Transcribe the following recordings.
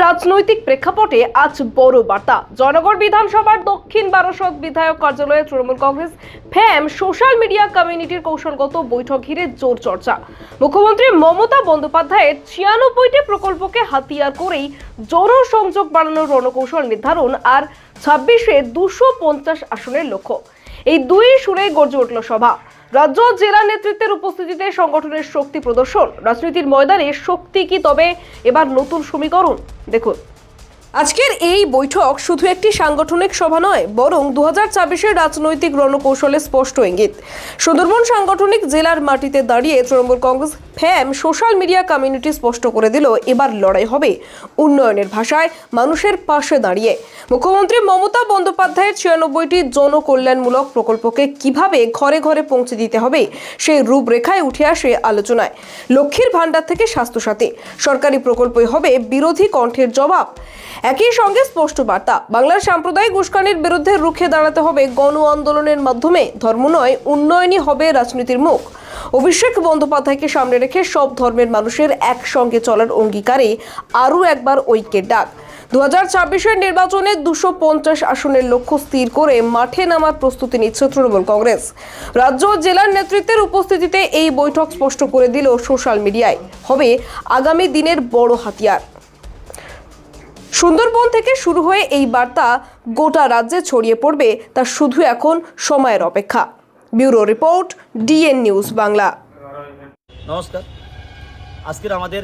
রাজনৈতিক প্রেক্ষাপটে আজ বড় বার্তা। জয়নগর বিধানসভার দক্ষিণ বারাসত বিধায়ক কার্যালয়ে তৃণমূল কংগ্রেস ফ্যাম সোশ্যাল মিডিয়া কমিউনিটির কৌশলগত বৈঠক ঘিরে জোর চর্চা। মুখ্যমন্ত্রী মমতা বন্দ্যোপাধ্যায়ের 96টি প্রকল্পকে হাতিয়ার করেই জনসংযোগ বাড়ানোর রণকৌশল নির্ধারণ আর 26-এ 250 আসনের লক্ষ্য। এই দুই সুরে গর্জে উঠল সভা। রাজ্য জেলা নেতৃত্বের উপস্থিতিতে সংগঠনের শক্তি প্রদর্শন। রাজনীতির ময়দানে শক্তি কি তবে এবার নতুন সমীকরণ? দেখুন, আজকের এই বৈঠক শুধু একটি সাংগঠনিক সভা নয়, বরং 2024-এর রাজনৈতিক রণকৌশলের স্পষ্ট ইঙ্গিত। সুন্দরবন সাংগঠনিক জেলার মাটিতে দাঁড়িয়ে তৃণমূল কংগ্রেস ফ্যাম সোশ্যাল মিডিয়া কমিউনিটি স্পষ্ট করে দিল, এবার লড়াই হবে উন্নয়নের ভাষায়, মানুষের পাশে দাঁড়িয়ে। মুখ্যমন্ত্রী মমতা বন্দ্যোপাধ্যায়ের 96টি জনকল্যাণমূলক প্রকল্পকে কিভাবে ঘরে ঘরে পৌঁছে দিতে হবে সেই রূপরেখায় উঠে আসে আলোচনায়। লক্ষ্মীর ভাণ্ডার থেকে স্বাস্থ্যসাথী, সরকারি প্রকল্পই হবে বিরোধী কণ্ঠের জবাব। একই সঙ্গে স্পষ্ট বার্তা, বাংলার সাম্প্রদায়িক উস্কানির বিরুদ্ধে রুখে দাঁড়াতে হবে গণ আন্দোলনের মাধ্যমে। ধর্ম নয়, উন্নয়নই হবে রাজনীতির মুখ। অভিষেক বন্দ্যোপাধ্যায়কে সামনে রেখে সব ধর্মের মানুষের একসঙ্গে চলার অঙ্গীকারে আরও একবার ঐক্যের ডাক। 2024-এর নির্বাচনে 250 আসনের লক্ষ্য স্থির করে মাঠে নামার প্রস্তুতি নিচ্ছে তৃণমূল কংগ্রেস। রাজ্য জেলার নেতৃত্বের উপস্থিতিতে এই বৈঠক স্পষ্ট করে দিল সোশ্যাল মিডিয়ায় হবে আগামী দিনের বড় হাতিয়ার। সুন্দরবন থেকে শুরু হয়ে এই বার্তা গোটা রাজ্যে ছড়িয়ে পড়বে, তা শুধু এখন সময়ের অপেক্ষা। Bureau report, DN news Bangla. নমস্কার। আজকের আমাদের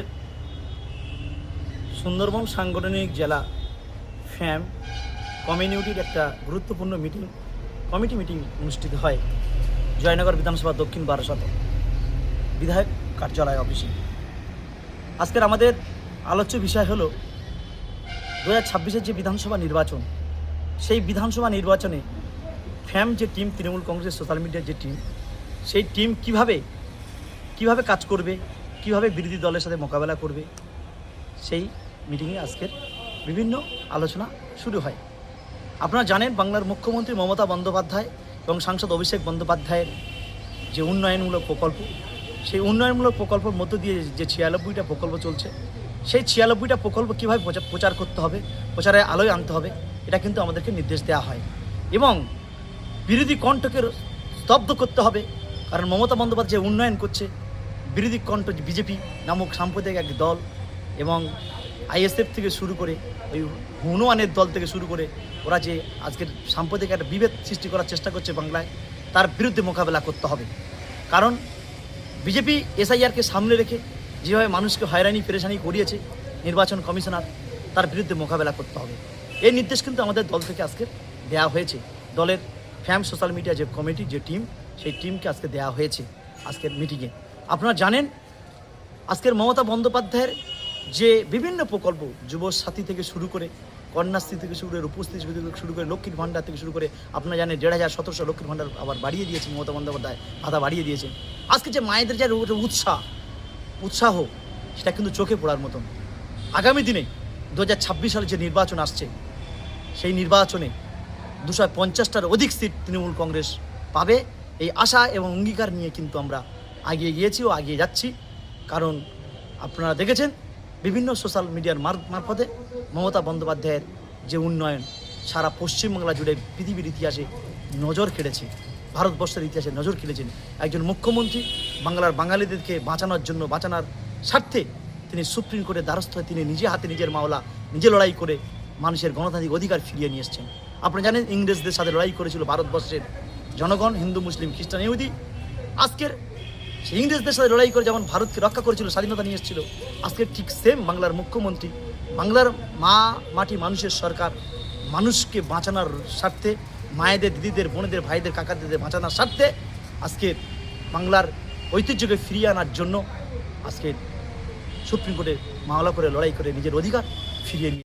সুন্দরবন সাংগঠনিক জেলা ফ্যাম কমিউনিটির একটা গুরুত্বপূর্ণ কমিটি মিটিং অনুষ্ঠিত হয় জয়নগর বিধানসভা দক্ষিণ বারাসত বিধায়ক কার্যালয় অফিসে। আজকের আমাদের আলোচ্য বিষয় হলো 2026-এর যে বিধানসভা নির্বাচন, সেই বিধানসভা নির্বাচনে ফ্যাম যে টিম, তৃণমূল কংগ্রেসের সোশ্যাল মিডিয়ার যে টিম, সেই টিম কিভাবে কাজ করবে, কিভাবে বিরোধী দলের সাথে মোকাবেলা করবে, সেই মিটিংয়ে আজকের বিভিন্ন আলোচনা শুরু হয়। আপনারা জানেন, বাংলার মুখ্যমন্ত্রী মমতা বন্দ্যোপাধ্যায় এবং সাংসদ অভিষেক বন্দ্যোপাধ্যায়ের যে উন্নয়নমূলক প্রকল্প, সেই উন্নয়নমূলক প্রকল্পের মধ্য দিয়ে যে 96টা প্রকল্প চলছে, সেই 96টা প্রকল্প কীভাবে প্রচার করতে হবে, প্রচারের আলোয় আনতে হবে, এটা কিন্তু আমাদেরকে নির্দেশ দেওয়া হয়। এবং বিরোধী কণ্ঠকে স্তব্ধ করতে হবে, কারণ মমতা বন্দ্যোপাধ্যায় যে উন্নয়ন করছে, বিরোধী কণ্ঠ বিজেপি নামক সাম্প্রদায়িক এক দল এবং আইএসএফ থেকে শুরু করে ওই হনুমানের দল থেকে শুরু করে ওরা যে আজকের সাম্প্রদায়িক একটা বিভেদ সৃষ্টি করার চেষ্টা করছে বাংলায়, তার বিরুদ্ধে মোকাবেলা করতে হবে। কারণ বিজেপি এসআইআরকে সামনে রেখে যেভাবে মানুষকে হয়রানি পেরেশানি করিয়েছে নির্বাচন কমিশনার, তার বিরুদ্ধে মোকাবেলা করতে হবে। এই নির্দেশ কিন্তু আমাদের দল থেকে আজকে দেওয়া হয়েছে। দলের ফ্যাম সোশ্যাল মিডিয়া যে কমিটি, যে টিম, সেই টিমকে আজকে দেওয়া হয়েছে আজকের মিটিংয়ে। আপনারা জানেন, আজকের মমতা বন্দ্যোপাধ্যায়ের যে বিভিন্ন প্রকল্প, যুবসাথী থেকে শুরু করে, কন্যাশ্রী থেকে শুরু করে, রূপশ্রী থেকে শুরু করে, লক্ষ্মীর ভাণ্ডার থেকে শুরু করে, আপনারা জানেন 1,500 লক্ষ্মীর ভাণ্ডার আবার বাড়িয়ে দিয়েছে মমতা বন্দ্যোপাধ্যায়, ভাতা বাড়িয়ে দিয়েছে। আজকে যে মায়েদের যে উৎসাহ, সেটা কিন্তু চোখে পড়ার মতন। আগামী দিনে 2026 সালে যে নির্বাচন আসছে, সেই নির্বাচনে 250টার অধিক সিট তৃণমূল কংগ্রেস পাবে, এই আশা এবং অঙ্গীকার নিয়ে কিন্তু আমরা এগিয়ে গিয়েছি ও এগিয়ে যাচ্ছি। কারণ আপনারা দেখেছেন বিভিন্ন সোশ্যাল মিডিয়ার মারফতে মমতা বন্দ্যোপাধ্যায়ের যে উন্নয়ন সারা পশ্চিমবাংলা জুড়ে পৃথিবীর ইতিহাসে নজর কেড়েছে, ভারতবর্ষের ইতিহাসে নজর কেড়েছেন। একজন মুখ্যমন্ত্রী বাংলার বাঙালিদেরকে বাঁচানোর স্বার্থে তিনি সুপ্রিম কোর্টের দ্বারস্থ হয়ে তিনি নিজে হাতে নিজের মামলা নিজে লড়াই করে মানুষের গণতান্ত্রিক অধিকার ফিরিয়ে নিয়ে এসছেন। আপনারা জানেন, ইংরেজদের সাথে লড়াই করেছিল ভারতবর্ষের জনগণ, হিন্দু, মুসলিম, খ্রিস্টান, ইহুদি। আজকের সেই ইংরেজদের সাথে লড়াই করে যেমন ভারতকে রক্ষা করেছিল, স্বাধীনতা নিয়ে এসেছিল, আজকে ঠিক সেম বাংলার মুখ্যমন্ত্রী, বাংলার মাটি মানুষের সরকার, মানুষকে বাঁচানোর স্বার্থে, মায়েদের, দিদিদের, বোনেদের, ভাইদের, কাকাদের বাঁচানোর স্বার্থে আজকে বাংলার ঐতিহ্যকে ফিরিয়ে আনার জন্য আজকে সুপ্রিম কোর্টে মামলা করে লড়াই করে নিজের অধিকার ফিরিয়ে নিয়ে